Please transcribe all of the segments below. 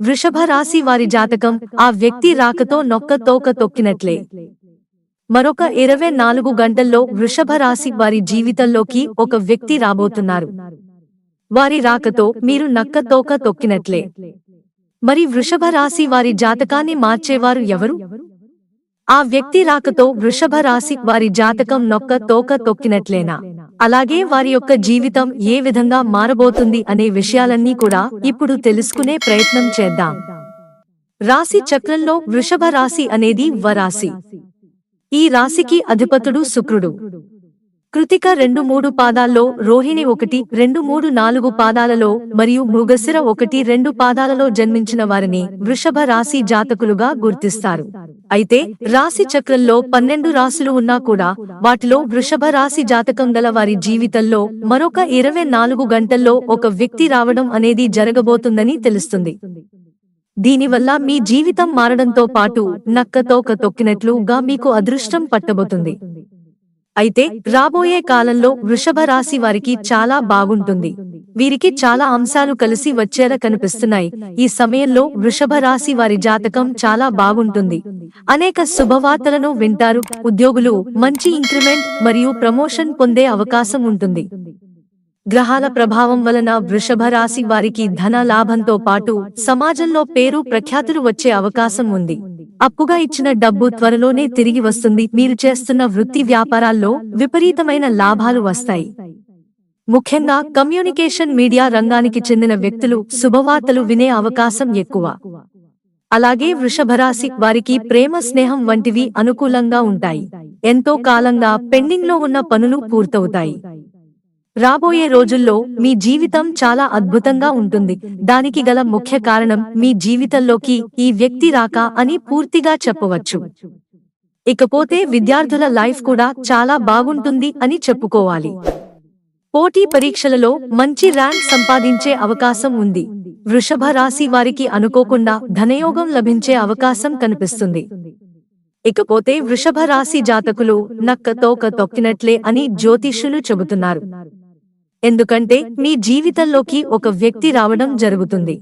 వృషభ రాశి వారి జాతకం ఆ వ్యక్తి రాకతో నొక్క తోక తొక్కినట్లే. మరొక 24 గంటల్లో వృషభ రాశి వారి జీవితంలోకి ఒక వ్యక్తి రాబోతున్నారు. వారి రాకతో మీరు నక్క తోక తొక్కినట్లే. మరి వృషభ రాశి వారి జాతకాన్ని మార్చేవారు ఎవరు? ఆ వ్యక్తి రాకతో వృషభ రాశి వారి జాతకం నొక్క తోక తొక్కినట్లేనా? అలాగే వారి యొక్క జీవితం ఏ విధంగా మారబోతుంది అనే విషయాలన్నీ కూడా ఇప్పుడు తెలుసుకునే ప్రయత్నం చేద్దాం. రాశి చక్రంలో వృషభ రాశి అనేది వరాశి. ఈ రాశికి అధిపతుడు శుక్రుడు. కృతిక 2-3 పాదాల్లో, రోహిణి 1-2-3-4 పాదాలలో మరియు మృగశిర 1-2 పాదాలలో జన్మించిన వారిని వృషభ రాశి జాతకులుగా గుర్తిస్తారు. అయితే రాశి చక్రంలో 12 రాశులు ఉన్నా కూడా వాటిలో వృషభ రాశి జాతకం గల వారి జీవితంలో మరొక 24 గంటల్లో ఒక వ్యక్తి రావడం అనేది జరగబోతుందని తెలుస్తుంది. దీనివల్ల మీ జీవితం మారడంతో పాటు నక్క తోక తొక్కినట్లుగా మీకు అదృష్టం పట్టబోతుంది. అయితే రాబోయే కాలంలో వృషభ రాశి వారికి చాలా బాగుంటుంది. వీరికి చాలా అంశాలు కలిసి వచ్చేలా కనిపిస్తున్నాయి. ఈ సమయంలో వృషభ రాశి వారి జాతకం చాలా బాగుంటుంది. అనేక శుభవార్తలను వింటారు. ఉద్యోగులు మంచి ఇంక్రిమెంట్ మరియు ప్రమోషన్ పొందే అవకాశం ఉంటుంది. గ్రహాల ప్రభావం వలన వృషభ రాశి వారికి ధన లాభంతో పాటు సమాజంలో పేరు ప్రఖ్యాతులు వచ్చే అవకాశం ఉంది. అప్పుగా ఇచ్చిన డబ్బు త్వరలోనే తిరిగి వస్తుంది. మీరు చేస్తున్న వృత్తి వ్యాపారాల్లో విపరీతమైన లాభాలు వస్తాయి. ముఖ్యంగా కమ్యూనికేషన్ మీడియా రంగానికి చెందిన వ్యక్తులు శుభవార్తలు వినే అవకాశం ఎక్కువ. అలాగే వృషభ రాశి వారికి ప్రేమ, స్నేహం వంటివి అనుకూలంగా ఉంటాయి. ఎంతో కాలంగా పెండింగ్లో ఉన్న పనులు పూర్తవుతాయి. రాబోయే రోజుల్లో మీ జీవితం చాలా అద్భుతంగా ఉంటుంది. దానికి గల ముఖ్య కారణం మీ జీవితంలోకి ఈ వ్యక్తి రాక అని పూర్తిగా చెప్పవచ్చు. ఇకపోతే విద్యార్థుల లైఫ్ కూడా చాలా బాగుంటుంది అని చెప్పుకోవాలి. పోటీ పరీక్షలలో మంచి ర్యాంక్ సంపాదించే అవకాశం ఉంది. వృషభ రాశి వారికి అనుకోకుండా ధనయోగం లభించే అవకాశం కనిపిస్తుంది. ఇకపోతే వృషభ రాశి జాతకులు నక్క తోక తొక్కినట్లే అని జ్యోతిష్యులు చెబుతున్నారు. ఎందుకంటే మీ జీవితంలోకి ఒక వ్యక్తి రావడం జరుగుతుంది.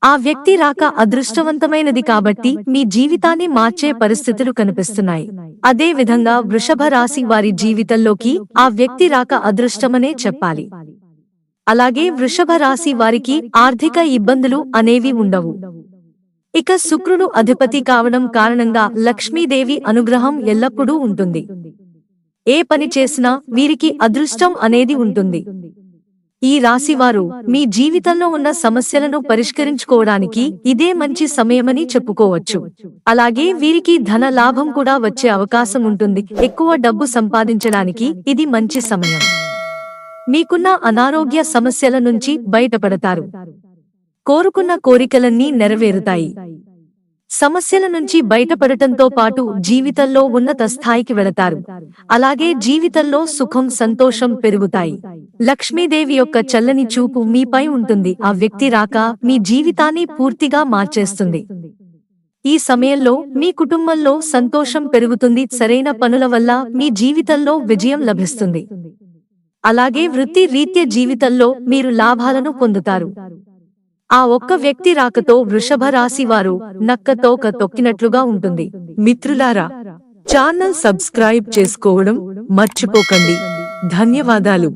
ఆ వ్యక్తి రాక అదృష్టవంతమైనది కాబట్టి మీ జీవితాన్ని మార్చే పరిస్థితులు కనిపిస్తున్నాయి. అదే విధంగా వృషభ రాశి వారి జీవితంలోకి ఆ వ్యక్తి రాక అదృష్టమనే చెప్పాలి. అలాగే వృషభ రాశి వారికి ఆర్థిక ఇబ్బందులు అనేవి ఉండవు. ఇక శుక్రుడు అధిపతి కావడం కారణంగా లక్ష్మీదేవి అనుగ్రహం ఎల్లప్పుడూ ఉంటుంది. ఏ పని చేసినా వీరికి అదృష్టం అనేది ఉంటుంది. ఈ రాశివారు మీ జీవితంలో ఉన్న సమస్యలను పరిష్కరించుకోవడానికి ఇదే మంచి సమయమని చెప్పుకోవచ్చు. అలాగే వీరికి ధన లాభం కూడా వచ్చే అవకాశం ఉంటుంది. ఎక్కువ డబ్బు సంపాదించడానికి ఇది మంచి సమయం. మీకున్న అనారోగ్య సమస్యల నుంచి బయటపడతారు. కోరుకున్న కోరికలన్నీ నెరవేరుతాయి. సమస్యల నుంచి బయటపడటంతో పాటు జీవితంలో ఉన్నత స్థాయికి వెళతారు. అలాగే జీవితంలో సుఖం, సంతోషం పెరుగుతాయి. లక్ష్మీదేవి యొక్క చల్లని చూపు మీపై ఉంటుంది. ఆ వ్యక్తి రాక మీ జీవితాన్ని పూర్తిగా మార్చేస్తుంది. ఈ సమయంలో మీ కుటుంబంలో సంతోషం పెరుగుతుంది. సరైన పనుల వల్ల మీ జీవితంలో విజయం లభిస్తుంది. అలాగే వృత్తి రీత్యా జీవితంలో మీరు లాభాలను పొందుతారు. ఆ ఒక్క వ్యక్తి రాకతో వృషభ రాశి వారు నక్క తోక తొక్కినట్లుగా ఉంటుంది. మిత్రులారా, ఛానల్ సబ్స్క్రైబ్ చేసుకోవడం మర్చిపోకండి. ధన్యవాదాలు.